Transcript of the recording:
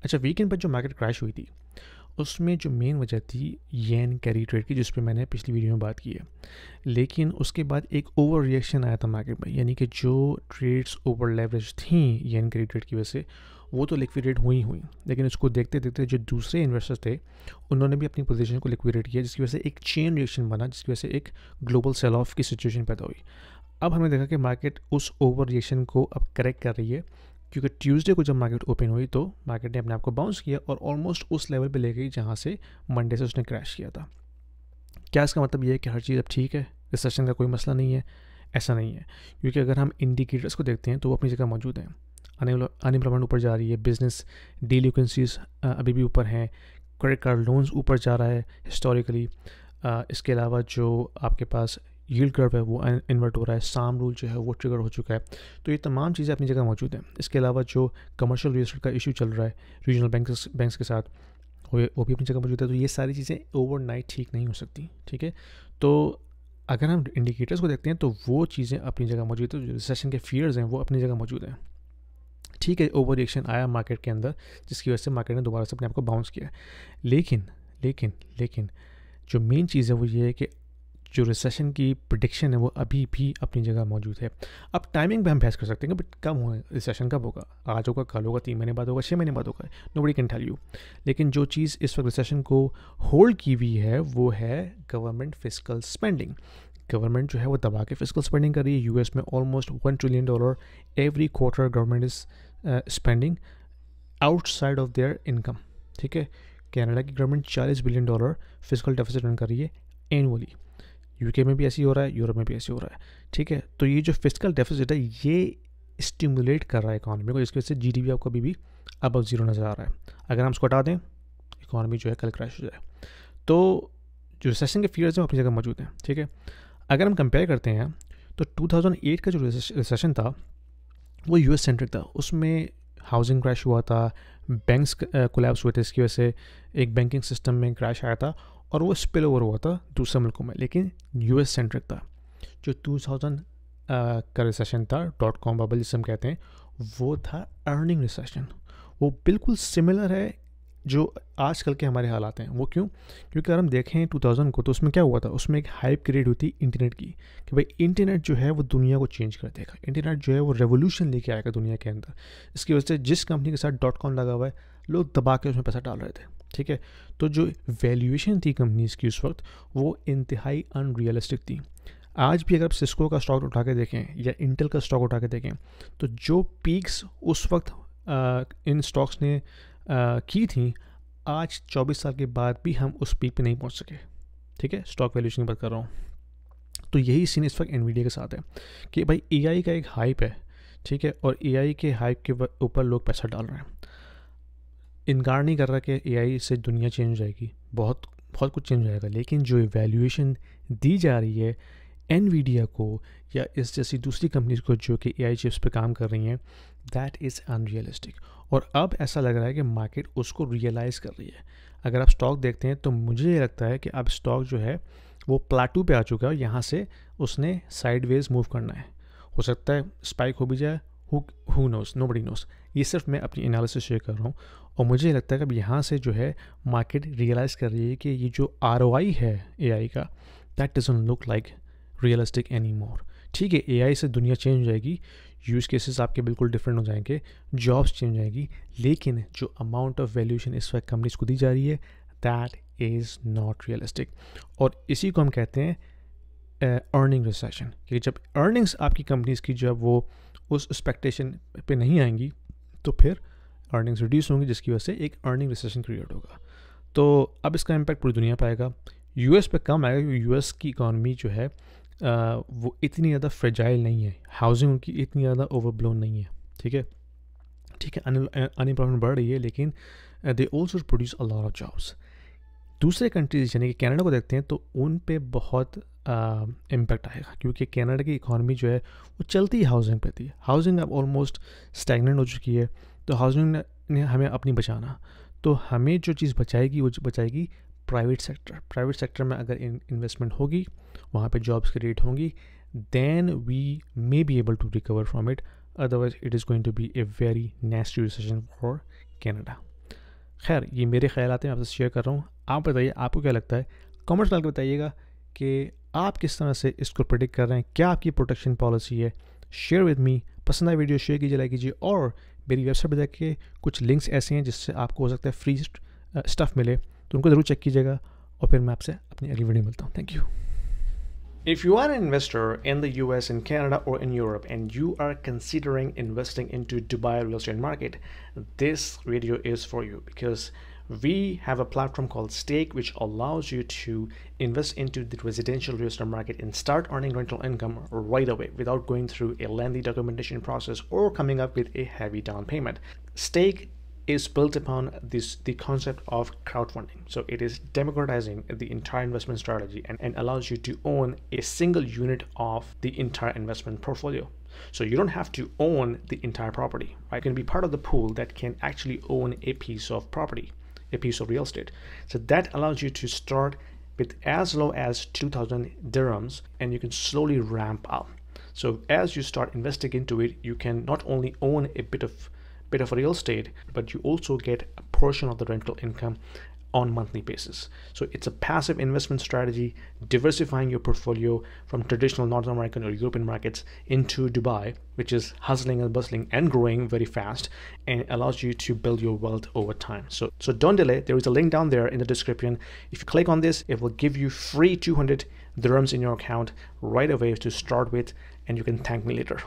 अच्छा, वीकेंड पर जो मार्केट क्रैश हुई थी, उसमें जो मेन वजह थी येन कैरी ट्रेड की, जिस पे मैंने पिछली वीडियो में बात की है। लेकिन उसके बाद एक ओवर रिएक्शन आया था मार्केट में, यानी कि जो ट्रेड्स ओवर लेवरेज थी येन कैरी ट्रेड की वजह से, वो तो लिक्विडेट हुई। लेकिन उसको देखते देखते जो दूसरे इन्वेस्टर्स थे, उन्होंने भी अपनी पोजीशन को लिक्विडेट किया, जिसकी वजह से एक चेन रिएक्शन बना, जिसकी वजह से एक ग्लोबल सेल ऑफ की सिचुएशन पैदा हुई। अब हमने देखा कि मार्केट उस ओवर रिएक्शन को अब करेक्ट कर रही है, क्योंकि ट्यूसडे को जब मार्केट ओपन हुई तो मार्केट ने अपने आप को बाउंस किया और ऑलमोस्ट उस लेवल पे ले गई जहाँ से मंडे से उसने क्रैश किया था। क्या इसका मतलब ये है कि हर चीज़ अब ठीक है, रिसेशन का कोई मसला नहीं है? ऐसा नहीं है, क्योंकि अगर हम इंडिकेटर्स को देखते हैं तो वो अपनी जगह मौजूद हैं। अनएम्प्लॉयमेंट ऊपर जा रही है, बिजनेस डिलिक्वेंसीज अभी भी ऊपर हैं, क्रेडिट कार्ड लोन्स ऊपर जा रहा है हिस्टोरिकली। इसके अलावा जो आपके पास यील्ड कर्व है वो इन्वर्ट हो रहा है, साम रूल जो है वो ट्रिगर हो चुका है। तो ये तमाम चीज़ें अपनी जगह मौजूद हैं। इसके अलावा जो कमर्शियल रियल एस्टेट का इशू चल रहा है रीजनल बैंक्स के साथ, वो भी अपनी जगह मौजूद है। तो ये सारी चीज़ें ओवरनाइट ठीक नहीं हो सकती, ठीक है। तो अगर हम इंडिकेटर्स को देखते हैं तो वो चीज़ें अपनी जगह मौजूद है, जो रिसेशन के फियर्स हैं वो अपनी जगह मौजूद हैं। ठीक है, ओवर रिएक्शन आया मार्केट के अंदर, जिसकी वजह से मार्केट ने दोबारा से अपने आप को बाउंस किया। लेकिन लेकिन लेकिन जो मेन चीज़ है वो ये है कि जो रिसेशन की प्रिडिक्शन है वो अभी भी अपनी जगह मौजूद है। अब टाइमिंग पे हम बहस कर सकते हैं कि बट कब हो रिसेशन, कब होगा, आज होगा, कल होगा, 3 महीने बाद होगा, 6 महीने बाद होगा, नोबडी कैन टेल यू। लेकिन जो चीज़ इस वक्त रिसेशन को होल्ड की हुई है वो है गवर्नमेंट फिस्कल स्पेंडिंग। गवर्नमेंट जो है वो दबा के फिस्कल स्पेंडिंग कर रही है। यूएस में almost $1 trillion every quarter government is spending outside of their income, ठीक है। कनाडा की government $40 billion fiscal deficit run कर रही है एनुअली। यूके में भी ऐसे ही हो रहा है, यूरोप में भी ऐसे हो रहा है, ठीक है। तो ये जो फिस्कल डेफिसिट है ये स्टिमुलेट कर रहा है इकॉनमी को, जिसकी वजह से जीडीपी आपको अभी भी अब जीरो नज़र आ रहा है। अगर हम इसको हटा दें, इकॉनमी जो है कल क्रैश हो जाए। तो जो रिसेशन के फियर्स हैं अपनी जगह मौजूद हैं, ठीक है। अगर हम कंपेयर करते हैं तो 2008 का जो रिसेशन था वो यूएस सेंट्रिक था। उसमें हाउसिंग क्रैश हुआ था, बैंक्स कोलैप्स हुए थे, इसकी वजह से एक बैंकिंग सिस्टम में क्रैश आया था और वो स्पिल ओवर हुआ था दूसरे मुल्कों में, लेकिन यूएस सेंट्रिक था। जो 2000 का रिसेशन था, .com बबल जिसे हम कहते हैं, वो था अर्निंग रिसेशन। वो बिल्कुल सिमिलर है जो आजकल के हमारे हालात हैं। वो क्यों? क्योंकि अगर हम देखें 2000 को तो उसमें क्या हुआ था, उसमें एक हाइप क्रिएट हुई थी इंटरनेट की, कि भाई इंटरनेट जो है वो दुनिया को चेंज कर देगा, इंटरनेट जो है वो रेवोल्यूशन लेके आएगा दुनिया के अंदर। इसकी वजह से जिस कंपनी के साथ .com लगा हुआ है, लोग दबा के उसमें पैसा डाल रहे थे, ठीक है। तो जो वैल्यूएशन थी कंपनीज़ की उस वक्त वो इंतहाई अनरियलिस्टिक थी। आज भी अगर आप सिस्को का स्टॉक उठा के देखें या इंटेल का स्टॉक उठा के देखें तो जो पीक्स उस वक्त इन स्टॉक्स ने की थी, आज 24 साल के बाद भी हम उस पीक पे नहीं पहुंच सके, ठीक है। स्टॉक वैल्यूएशन की बात कर रहा हूँ। तो यही सीन इस वक्त एनवीडिया के साथ है कि भाई एआई का एक हाइप है, ठीक है, और एआई के हाइप के ऊपर लोग पैसा डाल रहे हैं। इनकार नहीं कर रहा कि एआई से दुनिया चेंज हो जाएगी, बहुत बहुत कुछ चेंज हो जाएगा, लेकिन जो वैल्यूएशन दी जा रही है एनवीडिया को या इस जैसी दूसरी कंपनीज को जो कि एआई चिप्स पे काम कर रही हैं, दैट इज़ अनरियलिस्टिक। और अब ऐसा लग रहा है कि मार्केट उसको रियलाइज़ कर रही है। अगर आप स्टॉक देखते हैं तो मुझे ये लगता है कि अब स्टॉक जो है वो प्लाटू पे आ चुका है और यहाँ से उसने साइडवेज मूव करना है। हो सकता है स्पाइक हो भी जाए, हु नोस, नोबडी नोस। ये सिर्फ मैं अपनी एनालिसिस शेयर कर रहा हूँ और मुझे लगता है कि अब यहाँ से जो है मार्केट रियलाइज़ कर रही है कि ये जो ROI है एआई का, that doesn't look like realistic any more. ठीक है, एआई से दुनिया चेंज हो जाएगी, यूज़ केसेस आपके बिल्कुल डिफरेंट हो जाएंगे, जॉब्स चेंज हो जाएगी, लेकिन जो अमाउंट ऑफ वैल्यूएशन इस वक्त कंपनीज को दी जा रही है दैट इज़ नॉट रियलिस्टिक। और इसी को हम कहते हैं अर्निंग रिसेशन, कि जब अर्निंग्स आपकी कंपनीज की जब वो उस एक्सपेक्टेशन पे नहीं आएंगी तो फिर अर्निंग्स रिड्यूस होंगी, जिसकी वजह से एक अर्निंग रिसेशन क्रिएट होगा। तो अब इसका इम्पैक्ट पूरी दुनिया पर आएगा। यूएस पे कम आएगा क्योंकि यूएस की इकॉनमी जो है वो इतनी ज़्यादा फ्रेजाइल नहीं है, हाउसिंग उनकी इतनी ज़्यादा ओवरब्लोन नहीं है, ठीक है। ठीक है, अनएम्प्लॉयमेंट बढ़ रही है, लेकिन they also produce a lot of jobs. दूसरे कंट्रीज यानी कि कनाडा को देखते हैं तो उन पे बहुत इम्पैक्ट आएगा, क्योंकि कनाडा की इकॉनमी जो है वो चलती ही हाउसिंग पे थी। हाउसिंग अब ऑलमोस्ट स्टैगनेंट हो चुकी है, तो हाउसिंग ने हमें अपनी बचाना, तो हमें जो चीज़ बचाएगी वो बचाएगी प्राइवेट सेक्टर। प्राइवेट सेक्टर में अगर इन्वेस्टमेंट होगी, वहाँ पे जॉब्स क्रिएट होंगी, then we may be able to recover from it, otherwise it is going to be a very nasty recession for Canada. खैर ये मेरे ख्यालात हैं, आपसे शेयर कर रहा हूँ। आप बताइए आपको क्या लगता है, कमेंट्स डाल के बताइएगा कि आप किस तरह से इसको प्रेडिक्ट कर रहे हैं, क्या आपकी प्रोटेक्शन पॉलिसी है। शेयर विद मी, पसंद आए वीडियो शेयर कीजिए, लाइक कीजिए, और मेरी वेबसाइट पर जाके कुछ लिंक्स ऐसे हैं जिससे आपको हो सकता है फ्री स्टफ़ मिले, तो उनको ज़रूर चेक कीजिएगा। और फिर मैं आपसे अपनी अगली वीडियो मिलता हूँ। Thank you. If you are an investor in the US, in Canada, or in Europe, and you are considering investing into Dubai real estate market, this video is for you, because we have a platform called Stake, which allows you to invest into the residential real estate market and start earning rental income right away without going through a lengthy documentation process or coming up with a heavy down payment. Stake is built upon the concept of crowdfunding. So it is democratizing the entire investment strategy and allows you to own a single unit of the entire investment portfolio. So you don't have to own the entire property, right? You can be part of the pool that can actually own a piece of property, a piece of real estate. So that allows you to start with as low as 2,000 dirhams, and you can slowly ramp up. So as you start investing into it, you can not only own a bit of real estate, but you also get a portion of the rental income on monthly basis. So it's a passive investment strategy, diversifying your portfolio from traditional North American or European markets into Dubai, which is hustling and bustling and growing very fast, and allows you to build your wealth over time. So don't delay. There is a link down there in the description. If you click on this, it will give you free 200 dirhams in your account right away to start with, and you can thank me later.